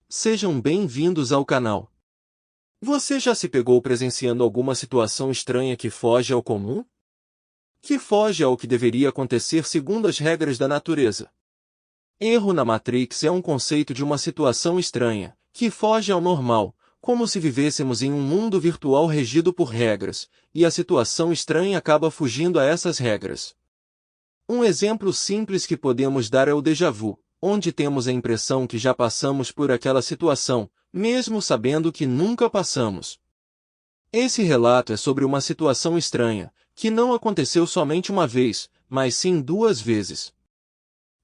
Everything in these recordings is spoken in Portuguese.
Sejam bem-vindos ao canal. Você já se pegou presenciando alguma situação estranha que foge ao comum? Que foge ao que deveria acontecer segundo as regras da natureza? Erro na Matrix é um conceito de uma situação estranha, que foge ao normal, como se vivêssemos em um mundo virtual regido por regras, e a situação estranha acaba fugindo a essas regras. Um exemplo simples que podemos dar é o déjà vu, onde temos a impressão que já passamos por aquela situação, mesmo sabendo que nunca passamos. Esse relato é sobre uma situação estranha, que não aconteceu somente uma vez, mas sim duas vezes.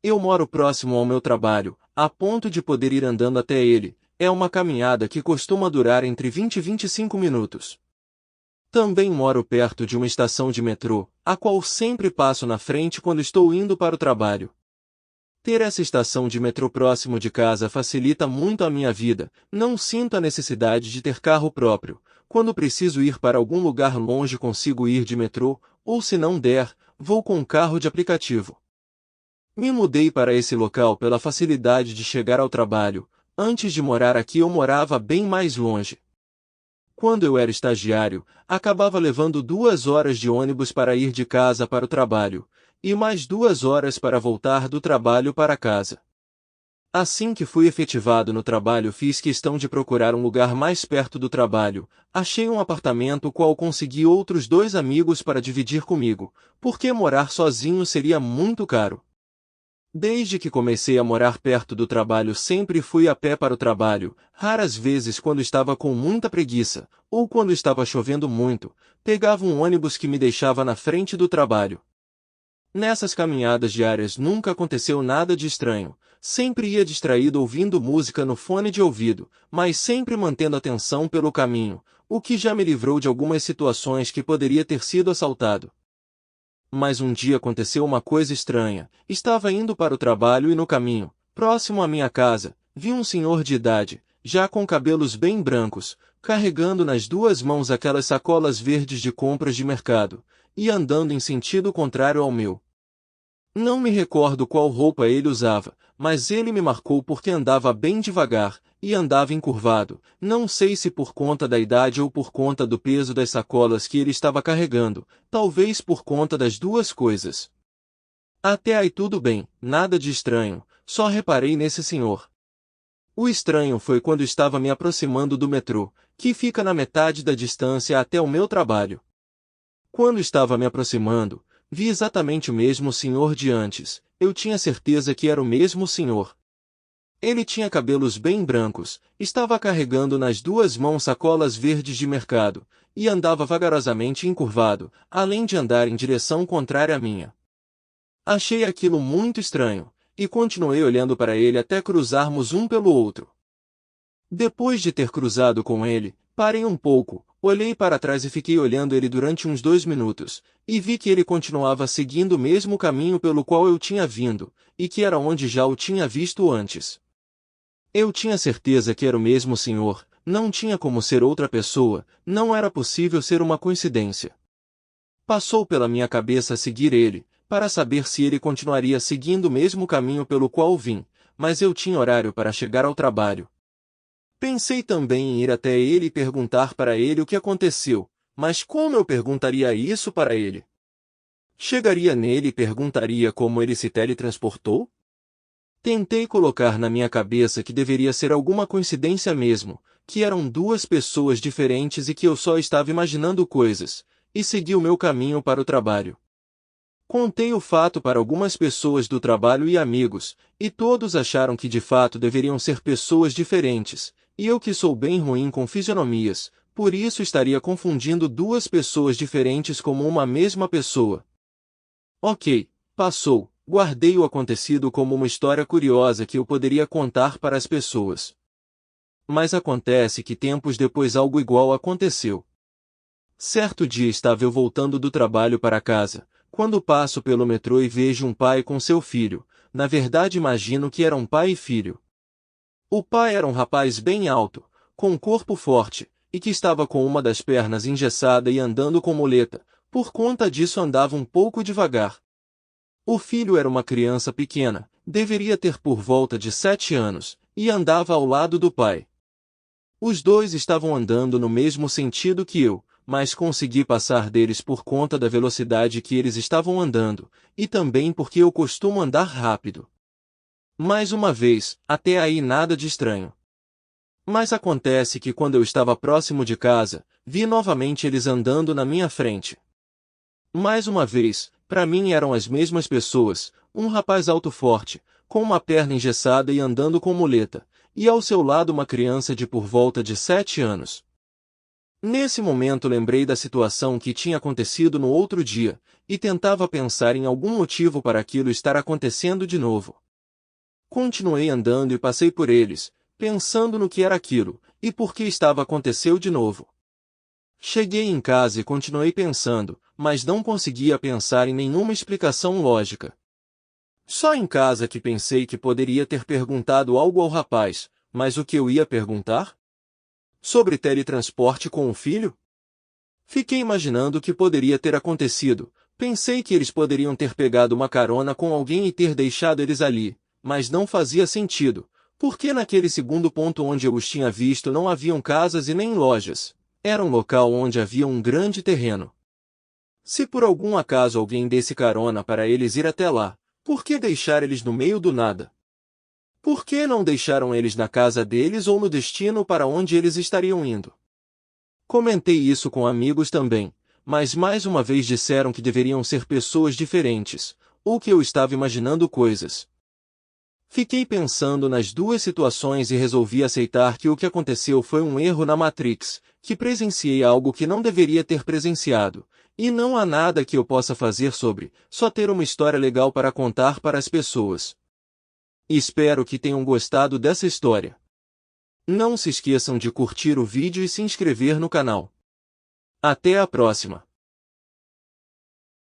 Eu moro próximo ao meu trabalho, a ponto de poder ir andando até ele. É uma caminhada que costuma durar entre 20 e 25 minutos. Também moro perto de uma estação de metrô, a qual sempre passo na frente quando estou indo para o trabalho. Ter essa estação de metrô próximo de casa facilita muito a minha vida, não sinto a necessidade de ter carro próprio. Quando preciso ir para algum lugar longe consigo ir de metrô, ou se não der, vou com carro de aplicativo. Me mudei para esse local pela facilidade de chegar ao trabalho. Antes de morar aqui eu morava bem mais longe. Quando eu era estagiário, acabava levando 2 horas de ônibus para ir de casa para o trabalho, e mais 2 horas para voltar do trabalho para casa. Assim que fui efetivado no trabalho fiz questão de procurar um lugar mais perto do trabalho. Achei um apartamento qual consegui outros 2 amigos para dividir comigo, porque morar sozinho seria muito caro. Desde que comecei a morar perto do trabalho sempre fui a pé para o trabalho, raras vezes quando estava com muita preguiça, ou quando estava chovendo muito, pegava um ônibus que me deixava na frente do trabalho. Nessas caminhadas diárias nunca aconteceu nada de estranho, sempre ia distraído ouvindo música no fone de ouvido, mas sempre mantendo atenção pelo caminho, o que já me livrou de algumas situações que poderia ter sido assaltado. Mas um dia aconteceu uma coisa estranha. Estava indo para o trabalho e no caminho, próximo à minha casa, vi um senhor de idade, já com cabelos bem brancos, carregando nas 2 mãos aquelas sacolas verdes de compras de mercado, e andando em sentido contrário ao meu. Não me recordo qual roupa ele usava, mas ele me marcou porque andava bem devagar, e andava encurvado, não sei se por conta da idade ou por conta do peso das sacolas que ele estava carregando, talvez por conta das 2 coisas. Até aí tudo bem, nada de estranho, só reparei nesse senhor. O estranho foi quando estava me aproximando do metrô, que fica na metade da distância até o meu trabalho. Quando estava me aproximando, vi exatamente o mesmo senhor de antes, eu tinha certeza que era o mesmo senhor. Ele tinha cabelos bem brancos, estava carregando nas 2 mãos sacolas verdes de mercado, e andava vagarosamente encurvado, além de andar em direção contrária à minha. Achei aquilo muito estranho, e continuei olhando para ele até cruzarmos um pelo outro. Depois de ter cruzado com ele, parei um pouco, olhei para trás e fiquei olhando ele durante uns 2 minutos, e vi que ele continuava seguindo o mesmo caminho pelo qual eu tinha vindo, e que era onde já o tinha visto antes. Eu tinha certeza que era o mesmo senhor, não tinha como ser outra pessoa, não era possível ser uma coincidência. Passou pela minha cabeça seguir ele, para saber se ele continuaria seguindo o mesmo caminho pelo qual vim, mas eu tinha horário para chegar ao trabalho. Pensei também em ir até ele e perguntar para ele o que aconteceu, mas como eu perguntaria isso para ele? Chegaria nele e perguntaria como ele se teletransportou? Tentei colocar na minha cabeça que deveria ser alguma coincidência mesmo, que eram 2 pessoas diferentes e que eu só estava imaginando coisas, e segui o meu caminho para o trabalho. Contei o fato para algumas pessoas do trabalho e amigos, e todos acharam que de fato deveriam ser pessoas diferentes, e eu que sou bem ruim com fisionomias, por isso estaria confundindo 2 pessoas diferentes como uma mesma pessoa. Ok, passou. Guardei o acontecido como uma história curiosa que eu poderia contar para as pessoas. Mas acontece que tempos depois algo igual aconteceu. Certo dia estava eu voltando do trabalho para casa, quando passo pelo metrô e vejo um pai com seu filho, na verdade imagino que eram pai e filho. O pai era um rapaz bem alto, com um corpo forte, e que estava com uma das pernas engessada e andando com muleta, por conta disso andava um pouco devagar. O filho era uma criança pequena, deveria ter por volta de 7 anos, e andava ao lado do pai. Os dois estavam andando no mesmo sentido que eu, mas consegui passar deles por conta da velocidade que eles estavam andando, e também porque eu costumo andar rápido. Mais uma vez, até aí nada de estranho. Mas acontece que quando eu estava próximo de casa, vi novamente eles andando na minha frente. Mais uma vez, para mim eram as mesmas pessoas, um rapaz alto forte, com uma perna engessada e andando com muleta, e ao seu lado uma criança de por volta de 7 anos. Nesse momento lembrei da situação que tinha acontecido no outro dia, e tentava pensar em algum motivo para aquilo estar acontecendo de novo. Continuei andando e passei por eles, pensando no que era aquilo, e por que aconteceu de novo. Cheguei em casa e continuei pensando, mas não conseguia pensar em nenhuma explicação lógica. Só em casa que pensei que poderia ter perguntado algo ao rapaz, mas o que eu ia perguntar? Sobre teletransporte com o filho? Fiquei imaginando o que poderia ter acontecido, pensei que eles poderiam ter pegado uma carona com alguém e ter deixado eles ali, mas não fazia sentido, porque naquele segundo ponto onde eu os tinha visto não haviam casas e nem lojas, era um local onde havia um grande terreno. Se por algum acaso alguém desse carona para eles ir até lá, por que deixar eles no meio do nada? Por que não deixaram eles na casa deles ou no destino para onde eles estariam indo? Comentei isso com amigos também, mas mais uma vez disseram que deveriam ser pessoas diferentes, ou que eu estava imaginando coisas. Fiquei pensando nas duas situações e resolvi aceitar que o que aconteceu foi um erro na Matrix, que presenciei algo que não deveria ter presenciado, e não há nada que eu possa fazer sobre, só ter uma história legal para contar para as pessoas. Espero que tenham gostado dessa história. Não se esqueçam de curtir o vídeo e se inscrever no canal. Até a próxima!